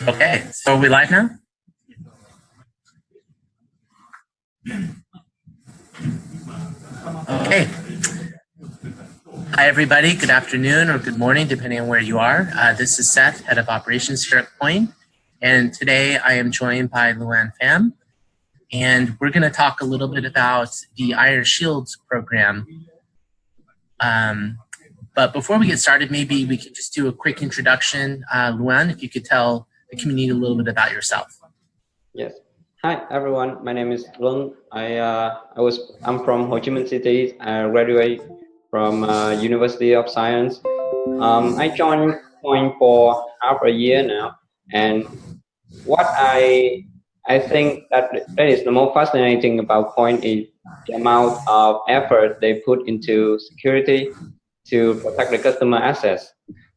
Okay, so are we live now? Okay. Hi, everybody. Good afternoon or good morning, depending on where you are. This is Seth, Head of Operations here at QUOINE. And today I am joined by Luan Pham. And we're going to talk a little bit about the Iron Shields program. But before we get started, maybe we could just do a quick introduction. Luan, if you could tell the community a little bit about yourself. Yes. Hi, everyone. My name is Luan. I'm from Ho Chi Minh City. I graduated from University of Science. I joined QUOINE for half a year now, and what I think that is the most fascinating about QUOINE is the amount of effort they put into security to protect the customer access.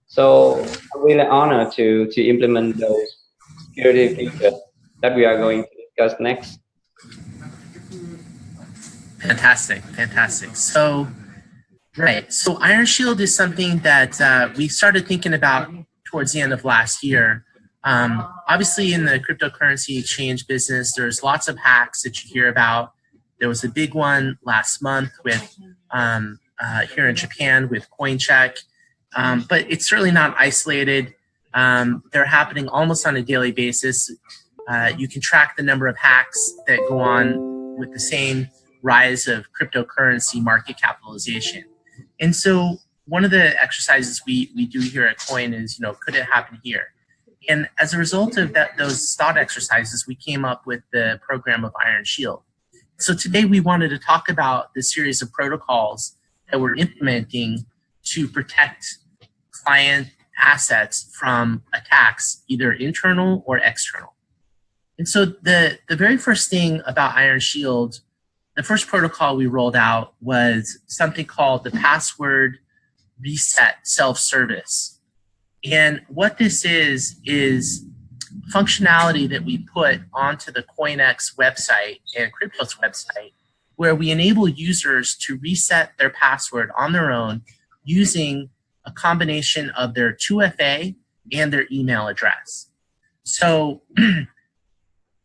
So I'm really honored to implement those security features that we are going to discuss next. Fantastic, fantastic. So, right. So Iron Shield is something that we started thinking about towards the end of last year. Obviously, in the cryptocurrency exchange business, there's lots of hacks that you hear about. There was a big one last month with here in Japan with CoinCheck, but it's certainly not isolated. They're happening almost on a daily basis. You can track the number of hacks that go on with the same rise of cryptocurrency market capitalization. And so one of the exercises we do here at QUOINE is, could it happen here? And as a result of those thought exercises, we came up with the program of Iron Shield. So today we wanted to talk about the series of protocols that we're implementing to protect client assets from attacks, either internal or external. And so the very first thing about Iron Shield, the first protocol we rolled out was something called the password reset self-service. And what this is functionality that we put onto the CoinEx website and Cryptos website, where we enable users to reset their password on their own using a combination of their 2FA and their email address. So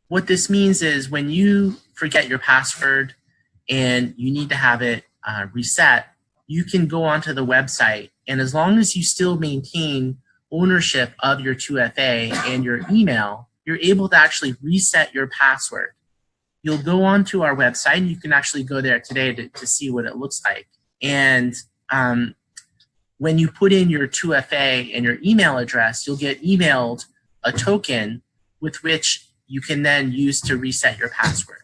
what this means is when you forget your password and you need to have it reset, you can go onto the website, and as long as you still maintain ownership of your 2FA and your email, you're able to actually reset your password. You'll go onto our website, and you can actually go there today to see what it looks like. And when you put in your 2FA and your email address, you'll get emailed a token with which you can then use to reset your password.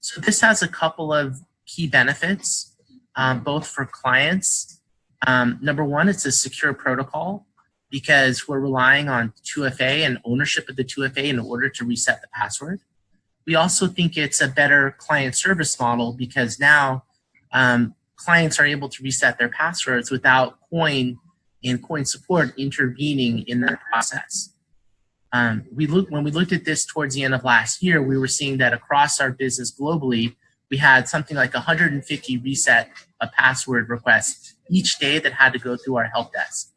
So this has a couple of key benefits, both for clients. Number one, it's a secure protocol because we're relying on 2FA and ownership of the 2FA in order to reset the password. We also think it's a better client service model because now clients are able to reset their passwords without QUOINE and QUOINE support intervening in that process. When we looked at this towards the end of last year, we were seeing that across our business globally, we had something like 150 reset a password requests each day that had to go through our help desk.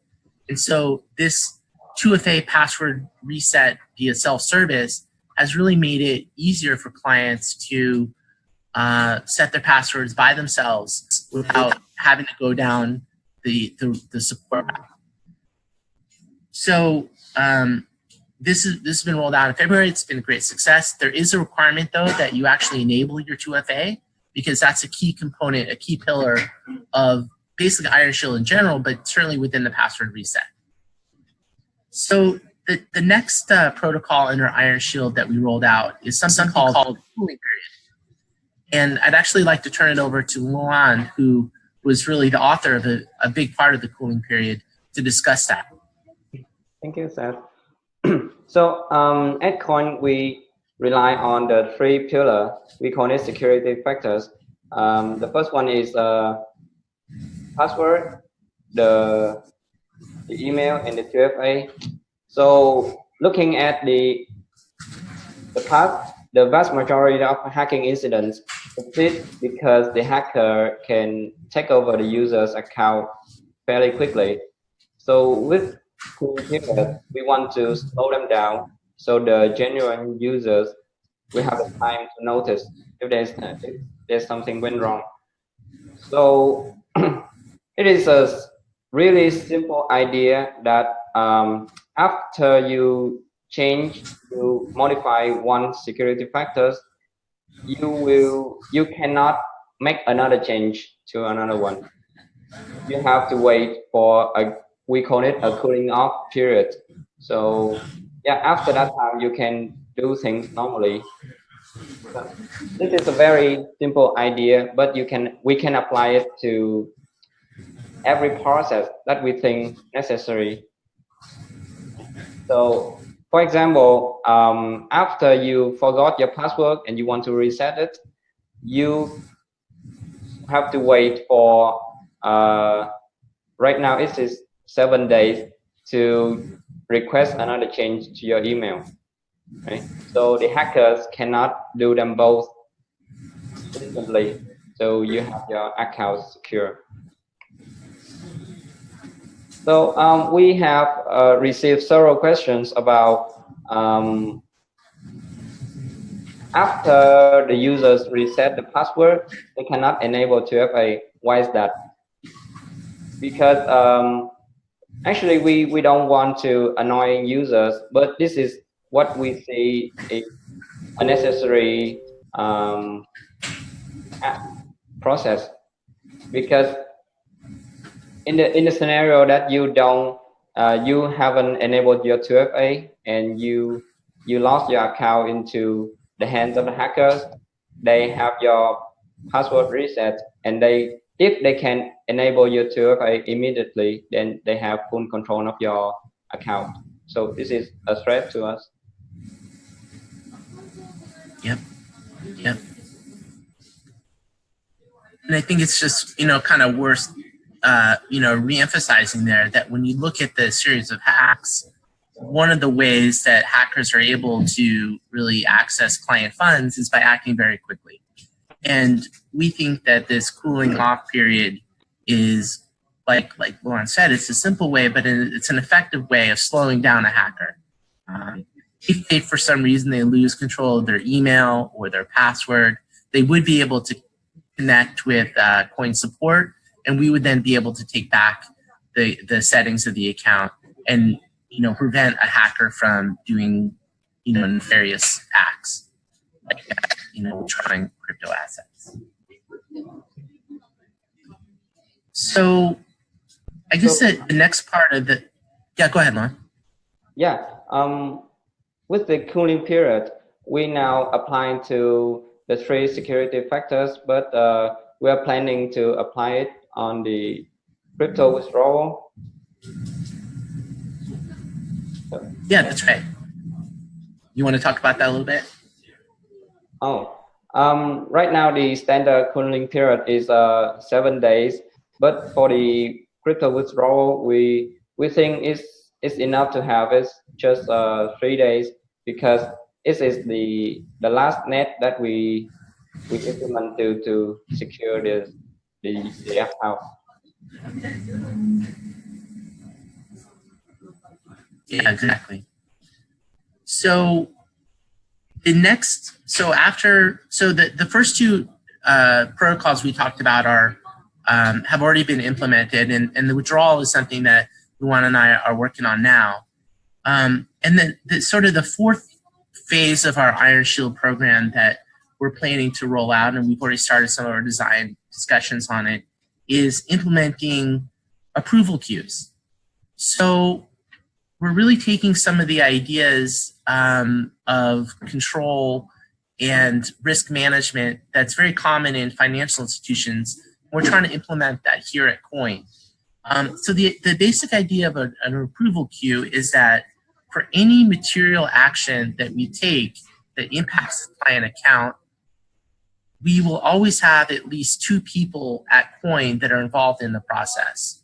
And so this 2FA password reset via self-service has really made it easier for clients to set their passwords by themselves without having to go down the support route. So this has been rolled out in February. It's been a great success. There is a requirement, though, that you actually enable your 2FA because that's a key component, a key pillar of basically Iron Shield in general, but certainly within the password reset. So the next protocol under Iron Shield that we rolled out is something called cooling period. And I'd actually like to turn it over to Luan, who was really the author of a big part of the cooling period, to discuss that. Thank you, Seth. So at QUOINE, we rely on the three pillars. We call it security factors. The first one is password, the email, and the 2FA. So looking at the vast majority of hacking incidents exist because the hacker can take over the user's account fairly quickly. So with cooling period, we want to slow them down so the genuine users will have the time to notice if there's something went wrong. So it is a really simple idea that after you modify one security factors, you cannot make another change to another one. You have to wait for we call it a cooling off period. So yeah, after that time you can do things normally. So this is a very simple idea, but we can apply it to every process that we think necessary. So for example, after you forgot your password and you want to reset it, you have to wait for right now it is 7 days to request another change to your email, right? So the hackers cannot do them both instantly, so you have your account secure. So we have received several questions about after the users reset the password, they cannot enable 2FA. Why is that? Because actually we don't want to annoy users, but this is what we see is a necessary process. Because in the scenario that you haven't enabled your 2FA and you lost your account into the hands of the hackers, they have your password reset, and if they can enable your 2FA immediately, then they have full control of your account. So this is a threat to us. Yep. And I think it's just, kind of worth, re-emphasizing there that when you look at the series of hacks, one of the ways that hackers are able to really access client funds is by acting very quickly. And we think that this cooling off period is, like Luan said, it's a simple way, but it's an effective way of slowing down a hacker. If for some reason they lose control of their email or their password, they would be able to connect with QUOINE support, and we would then be able to take back the settings of the account and prevent a hacker from doing nefarious acts like withdrawing crypto assets. So I guess the next part of the go ahead, Luan. Yeah, with the cooling period, we now applying to the 3 security factors, but we are planning to apply it on the crypto withdrawal. Yeah, that's right. You want to talk about that a little bit? Oh, right now the standard cooling period is 7 days, but for the crypto withdrawal, we think it's enough to have it just 3 days, because this is the last net that we implement to secure the account. Yeah, exactly. So the first 2 protocols we talked about have already been implemented, and the withdrawal is something that Luan and I are working on now. And then the 4th phase of our Iron Shield program that we're planning to roll out, and we've already started some of our design discussions on it, is implementing approval queues. So we're really taking some of the ideas of control and risk management that's very common in financial institutions. We're trying to implement that here at QUOINE. So the basic idea of an approval queue is that for any material action that we take that impacts the client account, we will always have at least 2 people at QUOINE that are involved in the process.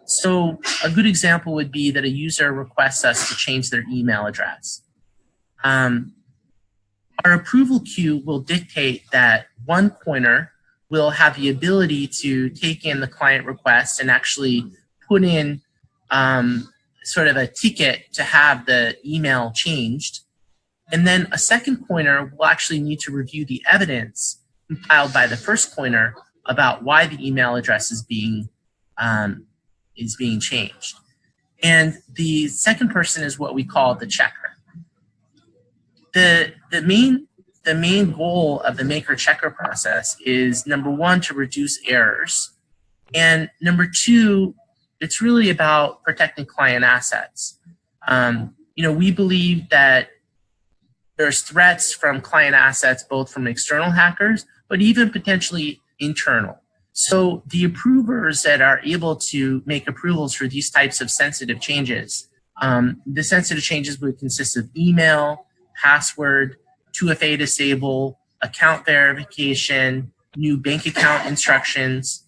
So a good example would be that a user requests us to change their email address. Our approval queue will dictate that one QUOINer will have the ability to take in the client request and actually put in sort of a ticket to have the email changed. And then a second coiner will actually need to review the evidence compiled by the first coiner about why the email address is being changed. And the second person is what we call the checker. The main goal of the maker-checker process is, number one, to reduce errors. And number two, it's really about protecting client assets. We believe that there's threats from client assets, both from external hackers, but even potentially internal. So the approvers that are able to make approvals for these types of sensitive changes, the sensitive changes would consist of email, password, 2FA disable, account verification, new bank account instructions.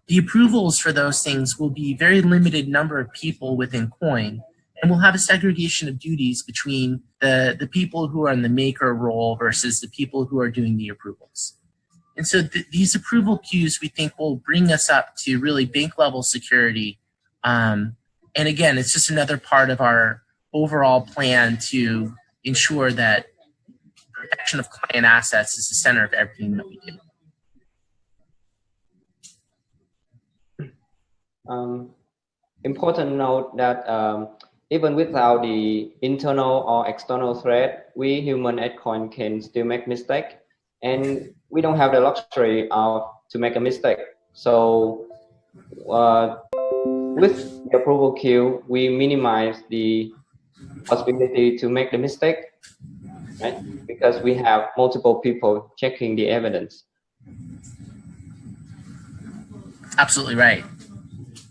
The approvals for those things will be very limited number of people within QUOINE, and we'll have a segregation of duties between the people who are in the maker role versus the people who are doing the approvals. And so these approval queues, we think, will bring us up to really bank level security. And again, it's just another part of our overall plan to ensure that protection of client assets is the center of everything that we do. Important note that even without the internal or external threat, we human at QUOINE can still make mistakes, and we don't have the luxury of to make a mistake. So with the approval queue, we minimize the possibility to make the mistake, right? Because we have multiple people checking the evidence. Absolutely right.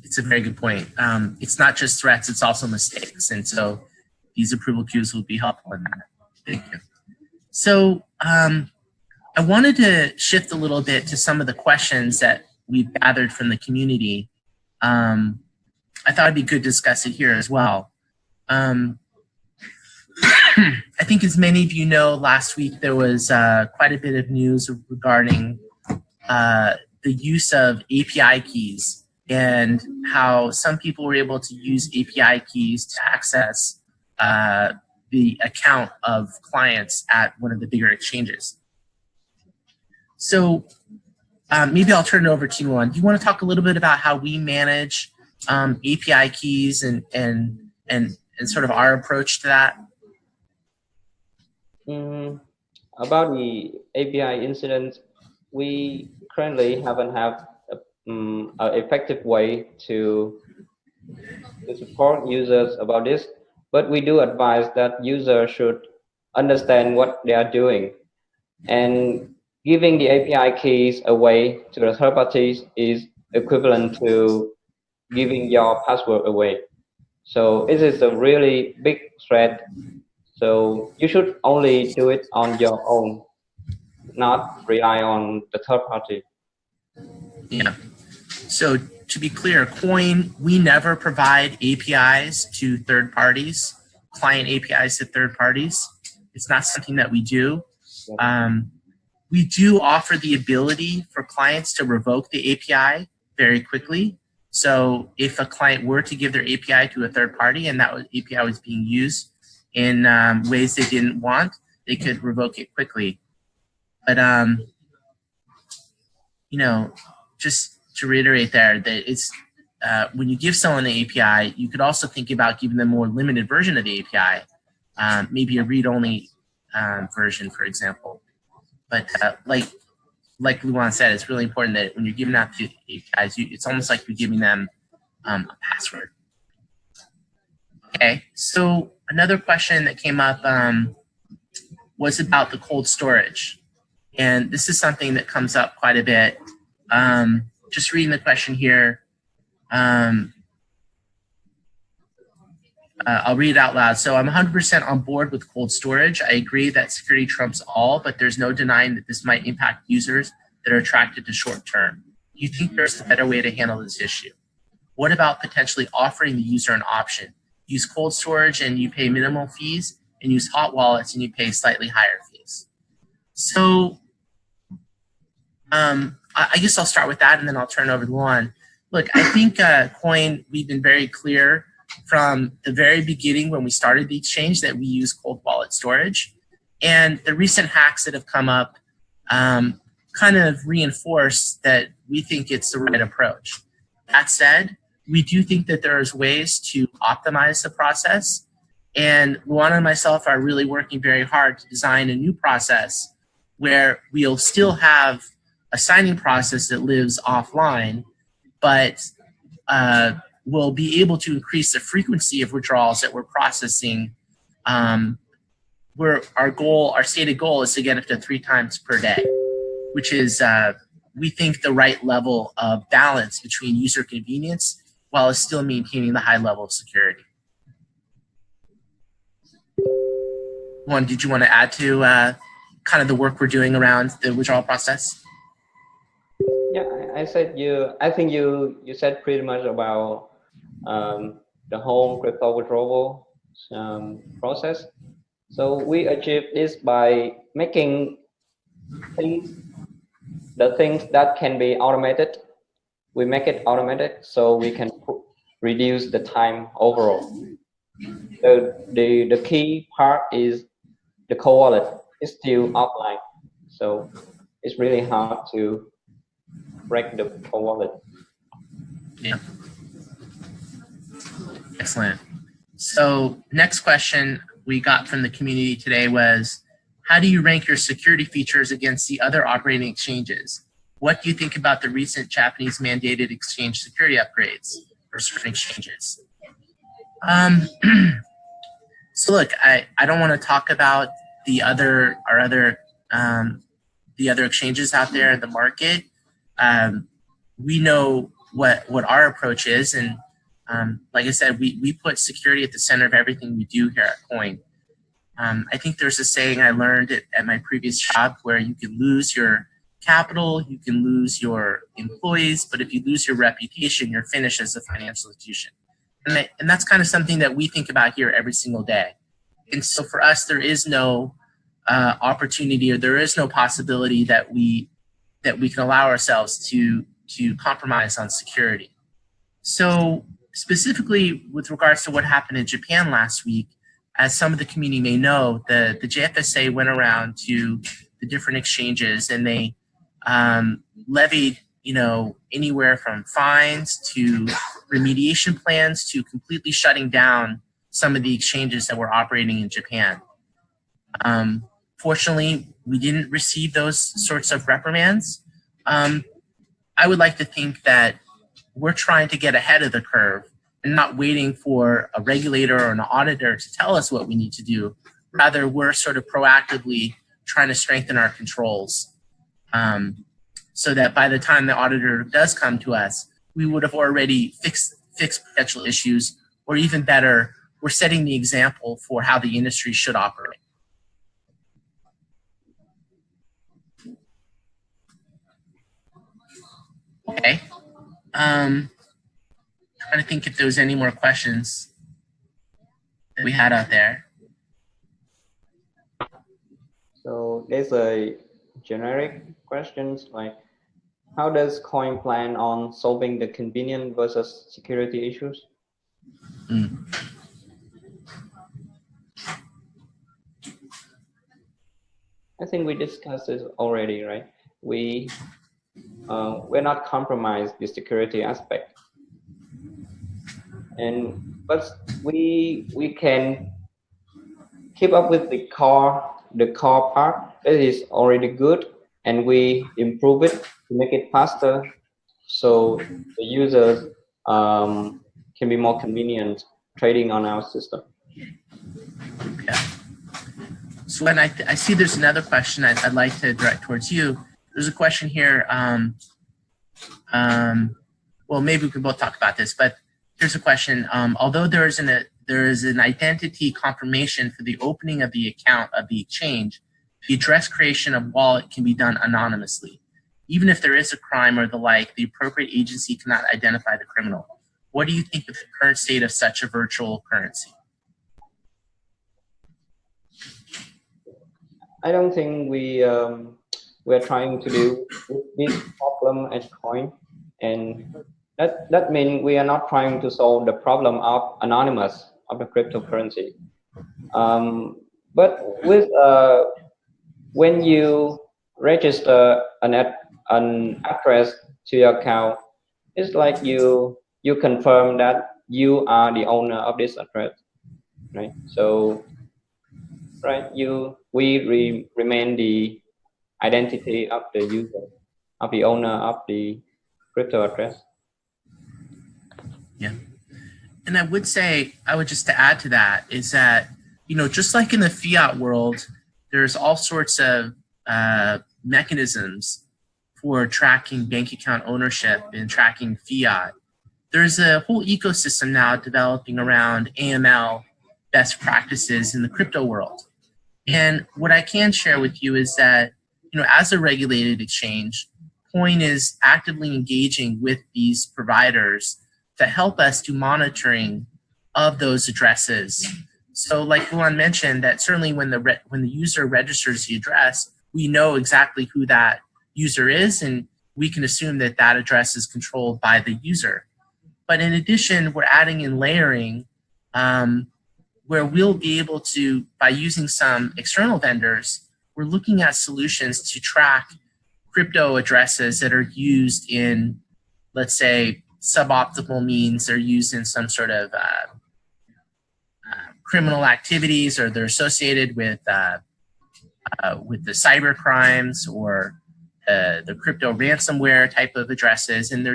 It's a very good point. It's not just threats, it's also mistakes. And so these approval queues will be helpful in that. Thank you. So I wanted to shift a little bit to some of the questions that we've gathered from the community. I thought it'd be good to discuss it here as well. I think as many of you know, last week there was quite a bit of news regarding the use of API keys and how some people were able to use API keys to access the account of clients at one of the bigger exchanges. So maybe I'll turn it over to you, Luan. Do you want to talk a little bit about how we manage API keys and sort of our approach to that? About the API incident, we currently haven't had an effective way to support users about this, but we do advise that users should understand what they are doing, and giving the API keys away to the third parties is equivalent to giving your password away. So it is a really big threat. So you should only do it on your own, not rely on the third party. Yeah. So to be clear, QUOINE, we never provide APIs to third parties, client APIs to third parties. It's not something that we do. We do offer the ability for clients to revoke the API very quickly. So if a client were to give their API to a third party and that API was being used in ways they didn't want, they could revoke it quickly. But just to reiterate there, that it's when you give someone the API, you could also think about giving them a more limited version of the API, maybe a read-only version, for example. But like Luan said, it's really important that when you're giving out the APIs, it's almost like you're giving them a password. Okay, so another question that came up was about the cold storage. And this is something that comes up quite a bit. Just reading the question here. I'll read it out loud. So I'm 100% on board with cold storage. I agree that security trumps all, but there's no denying that this might impact users that are attracted to short term. Do you think there's a better way to handle this issue? What about potentially offering the user an option? Use cold storage and you pay minimal fees, and use hot wallets and you pay slightly higher fees. So I guess I'll start with that and then I'll turn it over to Luan. Look, I think QUOINE, we've been very clear from the very beginning when we started the exchange that we use cold wallet storage. And the recent hacks that have come up kind of reinforce that we think it's the right approach. That said, we do think that there's ways to optimize the process. And Luan and myself are really working very hard to design a new process where we'll still have a signing process that lives offline, but we'll be able to increase the frequency of withdrawals that we're processing. Where our stated goal is to get up to 3 times per day, which is, we think, the right level of balance between user convenience while still maintaining the high level of security. Luan, did you want to add to kind of the work we're doing around the withdrawal process? Yeah, I think you said pretty much about the whole crypto withdrawal process. So we achieve this by making the things that can be automated. We make it automatic so we can reduce the time overall. The key part is the cold wallet is still offline, so it's really hard to break the cold wallet. Yeah. Excellent. So next question we got from the community today was, how do you rank your security features against the other operating exchanges? What do you think about the recent Japanese mandated exchange security upgrades for certain exchanges? So look, I don't want to talk about the other exchanges out there in the market. We know what our approach is, and like I said, we put security at the center of everything we do here at QUOINE. I think there's a saying I learned at my previous job where you can lose your capital, you can lose your employees, but if you lose your reputation, you're finished as a financial institution. And that's kind of something that we think about here every single day. And so for us, there is no opportunity, or there is no possibility that we can allow ourselves to compromise on security. So specifically with regards to what happened in Japan last week, as some of the community may know, the JFSA went around to the different exchanges and they levied, anywhere from fines to remediation plans to completely shutting down some of the exchanges that were operating in Japan. Fortunately, we didn't receive those sorts of reprimands. I would like to think that we're trying to get ahead of the curve and not waiting for a regulator or an auditor to tell us what we need to do. Rather, we're sort of proactively trying to strengthen our controls so that by the time the auditor does come to us, we would have already fixed potential issues, or even better, we're setting the example for how the industry should operate. Okay. Trying to think if there was any more questions that we had out there. So there's a generic questions like, how does QUOINE plan on solving the convenience versus security issues? I think we discussed this already, right? We're not compromise the security aspect, but we can keep up with the core part that is already good, and we improve it to make it faster, so the users can be more convenient trading on our system. Yeah. So when I see there's another question I'd like to direct towards you. There's a question here. Well, maybe we can both talk about this, but here's a question. Although there is an identity confirmation for the opening of the account of the exchange, the address creation of wallet can be done anonymously. Even if there is a crime or the like, the appropriate agency cannot identify the criminal. What do you think of the current state of such a virtual currency? I don't think we're trying to do this problem at QUOINE, and that means we are not trying to solve the problem of anonymous of the cryptocurrency. But with when you register an address to your account, it's like you confirm that you are the owner of this address, right? So right, we remain the identity of the user, of the owner of the crypto address. Yeah. And I would just to add to that is that, just like in the fiat world, there's all sorts of mechanisms for tracking bank account ownership and tracking fiat. There's a whole ecosystem now developing around AML best practices in the crypto world. And what I can share with you is that, as a regulated exchange, QUOINE is actively engaging with these providers to help us do monitoring of those addresses. So like Luan mentioned, that certainly when the user registers the address, we know exactly who that user is, and we can assume that that address is controlled by the user. But in addition, we're adding in layering where we'll be able to, by using some external vendors, we're looking at solutions to track crypto addresses that are used in, let's say, suboptimal means. They're used in some sort of criminal activities, or they're associated with the cyber crimes or the crypto ransomware type of addresses. And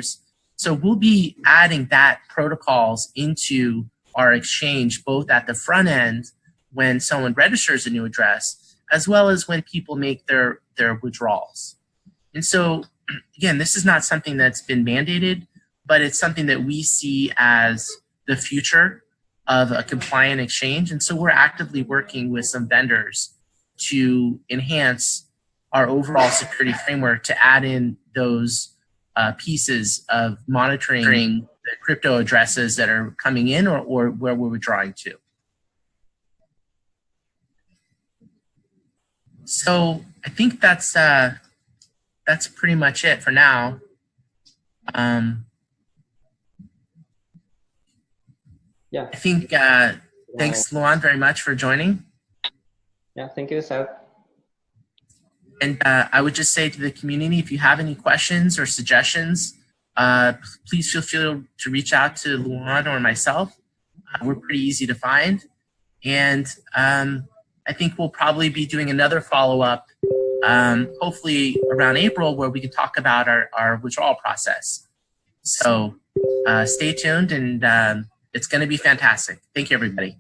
so we'll be adding that protocols into our exchange, both at the front end when someone registers a new address, as well as when people make their withdrawals. And so, again, this is not something that's been mandated, but it's something that we see as the future of a compliant exchange. And so we're actively working with some vendors to enhance our overall security framework to add in those pieces of monitoring the crypto addresses that are coming in or where we're withdrawing to. So I think that's pretty much it for now. Yeah. I think thanks, Luan, very much for joining. Yeah, thank you, Seth. And I would just say to the community, if you have any questions or suggestions, please feel free to reach out to Luan or myself. We're pretty easy to find. And I think we'll probably be doing another follow-up, hopefully around April, where we can talk about our withdrawal process. So stay tuned, and it's going to be fantastic. Thank you, everybody.